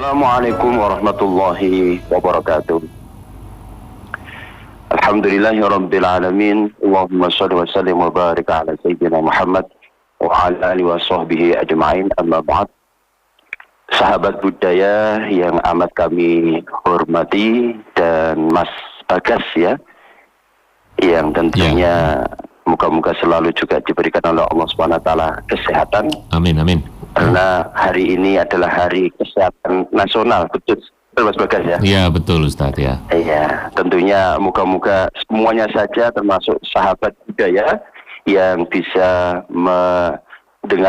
Assalamualaikum warahmatullahi wabarakatuh. Alhamdulillahirabbil alamin. Allahumma shalli wa sallim wa barik ala sayyidina Muhammad wa ala alihi wa sahbihi ajma'in. Amma ba'd. Sahabat budaya yang amat kami hormati dan Mas Bagas ya, yang tentunya moga-moga selalu juga diberikan oleh Allah Subhanahu wa taala kesehatan. Amin amin. Karena hari ini adalah hari kesehatan nasional, betul Mas Bagas ya? Iya betul Ustadz ya. Iya, tentunya moga-moga semuanya saja termasuk sahabat budaya yang bisa mendengarkan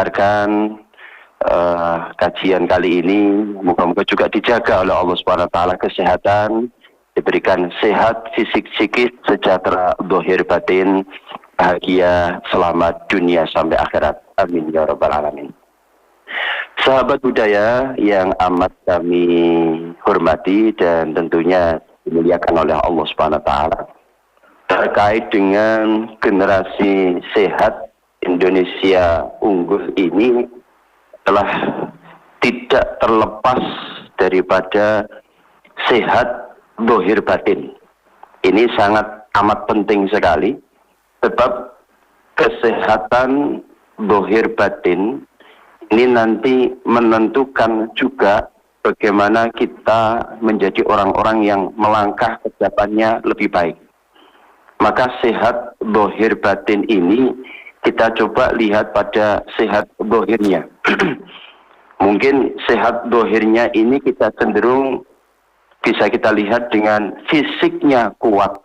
kajian kali ini, moga-moga juga dijaga oleh Allah Subhanahu wa taala kesehatan, diberikan sehat fisik psikis, sejahtera zahir batin, bahagia selamat dunia sampai akhirat. Amin ya rabbal alamin. Sahabat budaya yang amat kami hormati dan tentunya dimuliakan oleh Allah Subhanahu wa taala, terkait dengan generasi sehat Indonesia unggul ini telah tidak terlepas daripada sehat zahir batin. Ini sangat amat penting sekali, sebab kesehatan zahir batin ini nanti menentukan juga bagaimana kita menjadi orang-orang yang melangkah ke depannya lebih baik. Maka sehat zahir batin ini kita coba lihat pada sehat zahirnya. Mungkin sehat zahirnya ini kita cenderung bisa kita lihat dengan fisiknya kuat.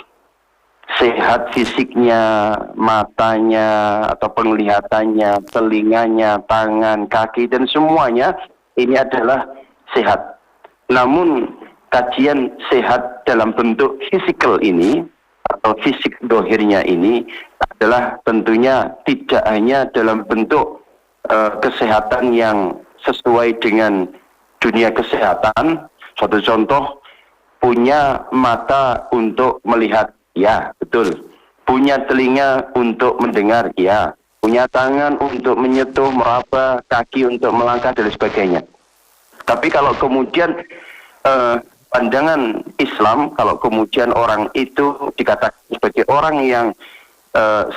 Sehat fisiknya, matanya atau penglihatannya, telinganya, tangan, kaki dan semuanya ini adalah sehat. Namun kajian sehat dalam bentuk fisikal ini atau fisik zahirnya ini adalah tentunya tidak hanya dalam bentuk kesehatan yang sesuai dengan dunia kesehatan. Suatu contoh, punya mata untuk melihat. Ya, betul. Punya telinga untuk mendengar, ya. Punya tangan untuk menyentuh, meraba, kaki untuk melangkah dan sebagainya. Tapi kalau kemudian pandangan Islam, kalau kemudian orang itu dikatakan sebagai orang yang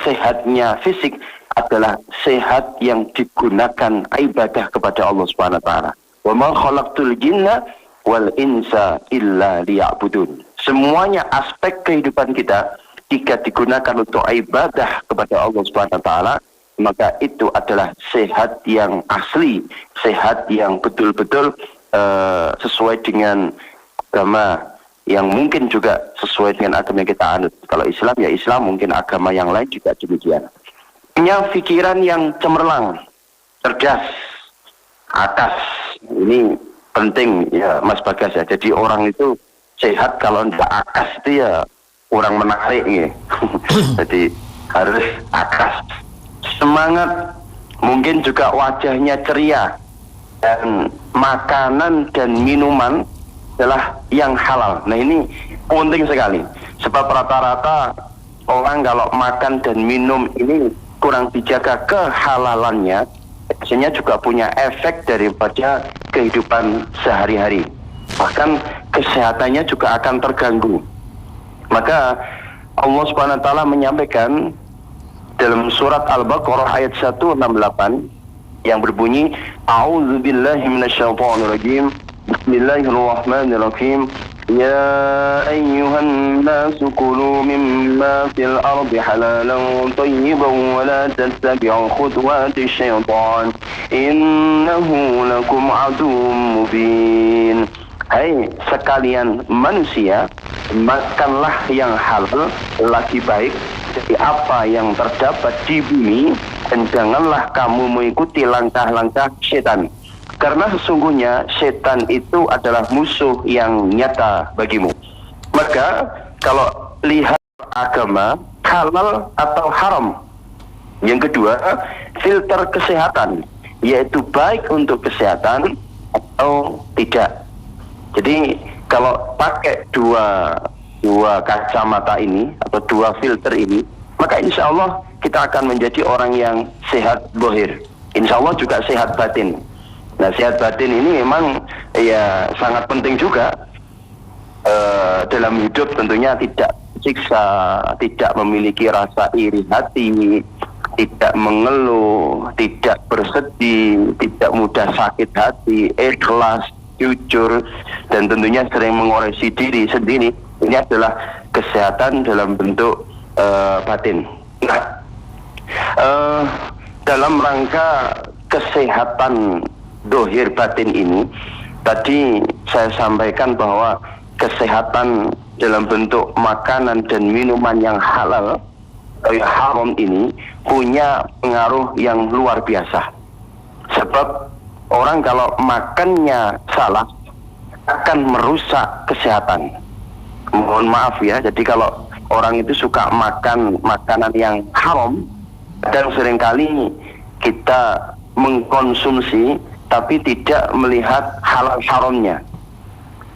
sehatnya fisik adalah sehat yang digunakan ibadah kepada Allah Subhanahu wa taala. Wa ma khalaqtul jinna wal insa illa liya'budun. Semuanya aspek kehidupan kita jika digunakan untuk ibadah kepada Allah Subhanahu wa taala, maka itu adalah sehat yang asli, sehat yang betul-betul sesuai dengan agama yang mungkin juga sesuai dengan agama yang kita anut. Kalau Islam ya Islam, mungkin agama yang lain juga demikian. Punya pikiran yang cemerlang, cerdas, akas. Ini penting ya Mas Bagas ya. Jadi orang itu sehat kalau tidak akas itu ya kurang menarik ya. Jadi harus akas, semangat, mungkin juga wajahnya ceria, dan makanan dan minuman adalah yang halal. Nah ini penting sekali, sebab rata-rata orang kalau makan dan minum ini kurang dijaga kehalalannya, biasanya juga punya efek daripada kehidupan sehari-hari. Bahkan kesehatannya juga akan terganggu. Maka Allah Subhanahu wa taala menyampaikan dalam surat Al-Baqarah ayat 168 yang berbunyi, A'udzubillahi minasyaitonirrajim. Bismillahirrahmanirrahim. Ya ayyuhan nasu kulu mimma fil ardi halalan thayyiban wa la tattabi'u khutuwati syaitan innahu lakum aduwwum mubin. Hai sekalian manusia, makanlah yang halal, lagi baik dari apa yang terdapat di bumi, dan janganlah kamu mengikuti langkah-langkah setan. Karena sesungguhnya setan itu adalah musuh yang nyata bagimu. Maka kalau lihat agama, halal atau haram. Yang kedua, filter kesehatan, yaitu baik untuk kesehatan atau tidak. Jadi kalau pakai dua kacamata ini atau dua filter ini, maka insya Allah kita akan menjadi orang yang sehat zahir. Insya Allah juga sehat batin. Nah, sehat batin ini memang ya sangat penting juga dalam hidup, tentunya tidak siksa, tidak memiliki rasa iri hati, tidak mengeluh, tidak bersedih, tidak mudah sakit hati, ikhlas, jujur, dan tentunya sering mengoreksi diri sendiri. Ini adalah kesehatan dalam bentuk batin. Nah, dalam rangka kesehatan dohir batin ini, tadi saya sampaikan bahwa kesehatan dalam bentuk makanan dan minuman yang halal, haram ini punya pengaruh yang luar biasa. Sebab orang kalau makannya salah akan merusak kesehatan. Mohon maaf ya, jadi kalau orang itu suka makan makanan yang haram, dan seringkali kita mengkonsumsi tapi tidak melihat halal haramnya.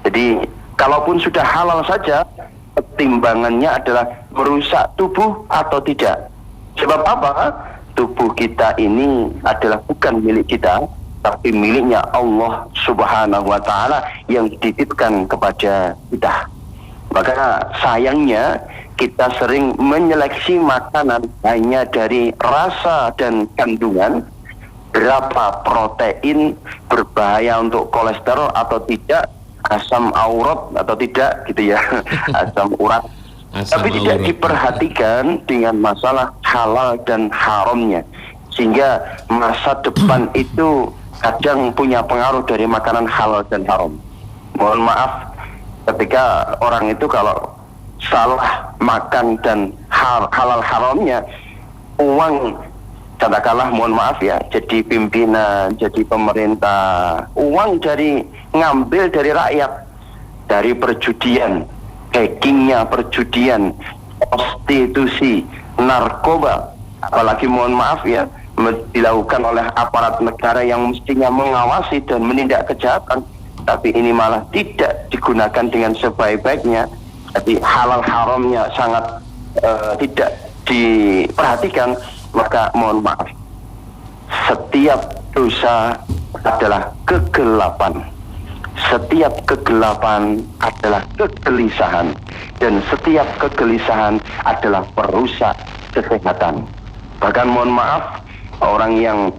Jadi kalaupun sudah halal saja, pertimbangannya adalah merusak tubuh atau tidak. Sebab apa? Tubuh kita ini adalah bukan milik kita, tapi miliknya Allah Subhanahu wa Ta'ala yang dititipkan kepada kita. Maka sayangnya kita sering menyeleksi makanan hanya dari rasa dan kandungan, berapa protein, berbahaya untuk kolesterol atau tidak, asam aurat atau tidak gitu ya, asam urat. Tapi tidak diperhatikan dengan masalah halal dan haramnya, sehingga masa depan itu kadang punya pengaruh dari makanan halal dan haram. Mohon maaf, ketika orang itu kalau salah makan dan halal haramnya, uang katakanlah, mohon maaf ya, jadi pimpinan, jadi pemerintah, uang dari ngambil dari rakyat, dari perjudian, hackingnya perjudian, prostitusi, narkoba, apalagi mohon maaf ya, dilakukan oleh aparat negara yang mestinya mengawasi dan menindak kejahatan, tapi ini malah tidak digunakan dengan sebaik-baiknya. Jadi halal haramnya sangat tidak diperhatikan. Maka mohon maaf, setiap dosa adalah kegelapan, setiap kegelapan adalah kegelisahan, dan setiap kegelisahan adalah perusak kesehatan. Bahkan mohon maaf, orang yang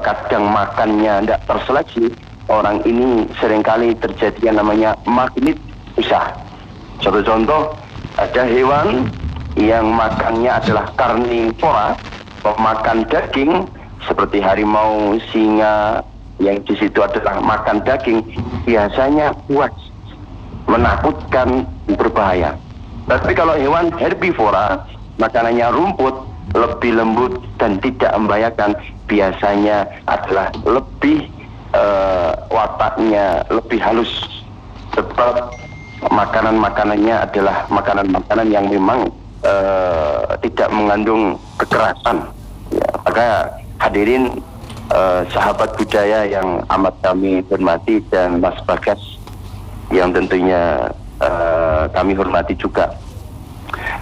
kadang makannya tidak terseleksi, orang ini seringkali terjadi yang namanya magnet usah. Contoh contoh, ada hewan yang makannya adalah karnivora, pemakan daging, seperti harimau, singa, yang di situ adalah makan daging, biasanya puas, menakutkan, berbahaya. Tapi kalau hewan herbivora, makanannya rumput, lebih lembut dan tidak membahayakan, biasanya adalah lebih wataknya lebih halus, sebab makanan-makanannya adalah makanan-makanan yang memang tidak mengandung kekerasan. Ya, maka hadirin sahabat budaya yang amat kami hormati, dan Mas Bagas yang tentunya kami hormati juga,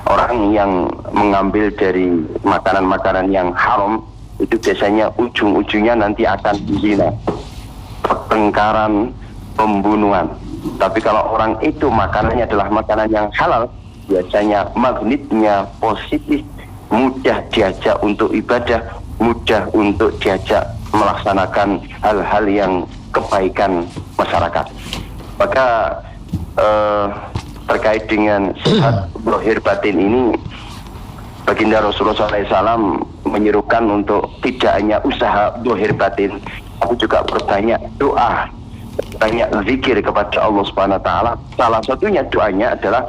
orang yang mengambil dari makanan-makanan yang haram itu biasanya ujung-ujungnya nanti akan zina, pertengkaran, pembunuhan. Tapi kalau orang itu makanannya adalah makanan yang halal, biasanya magnetnya positif, mudah diajak untuk ibadah, mudah untuk diajak melaksanakan hal-hal yang kebaikan masyarakat. Maka terkait dengan sehat zahir batin ini, baginda Rasulullah SAW menyerukan untuk tidak hanya usaha zahir batin, tapi juga berbanyak doa, banyak zikir kepada Allah Subhanahu wa Ta'ala. Salah satunya doanya adalah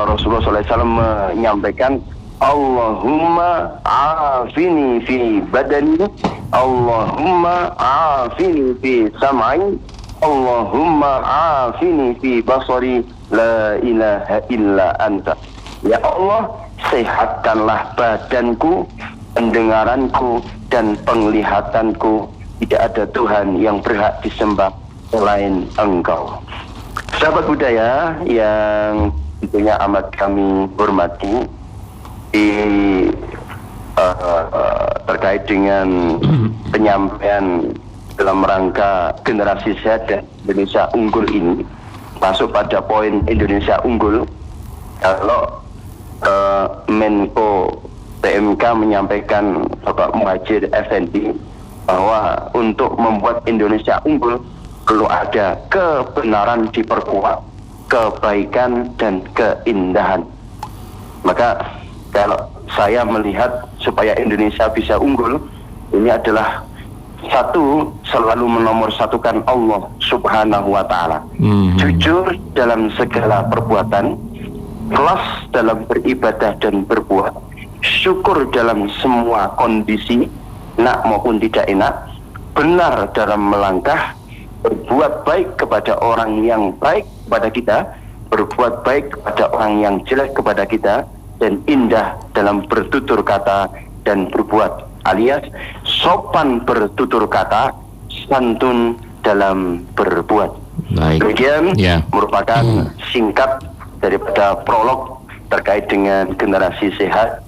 Rasulullah SAW menyampaikan, Allahumma afini fi badani, Allahumma afini fi sam'i, Allahumma afini fi basari, la ilaha illa anta. Ya Allah, sehatkanlah badanku, pendengaranku, dan penglihatanku. Tidak ada Tuhan yang berhak disembah selain Engkau. Sahabat budaya yang tentunya amat kami hormati, terkait dengan penyampaian dalam rangka generasi sehat dan Indonesia unggul ini, masuk pada poin Indonesia unggul, kalau Menko PMK menyampaikan Bapak Muhadjir Effendi bahwa untuk membuat Indonesia unggul perlu ada kebenaran diperkuat, kebaikan dan keindahan. Maka kalau saya melihat supaya Indonesia bisa unggul, ini adalah satu, selalu menomorsatukan Allah Subhanahu wa Ta'ala. Jujur dalam segala perbuatan, ikhlas dalam beribadah dan berbuat, syukur dalam semua kondisi, enak maupun tidak enak, benar dalam melangkah, berbuat baik kepada orang yang baik kepada kita, berbuat baik kepada orang yang jelek kepada kita, dan indah dalam bertutur kata dan berbuat, alias sopan bertutur kata, santun dalam berbuat. Demikian merupakan singkat daripada prolog terkait dengan generasi sehat.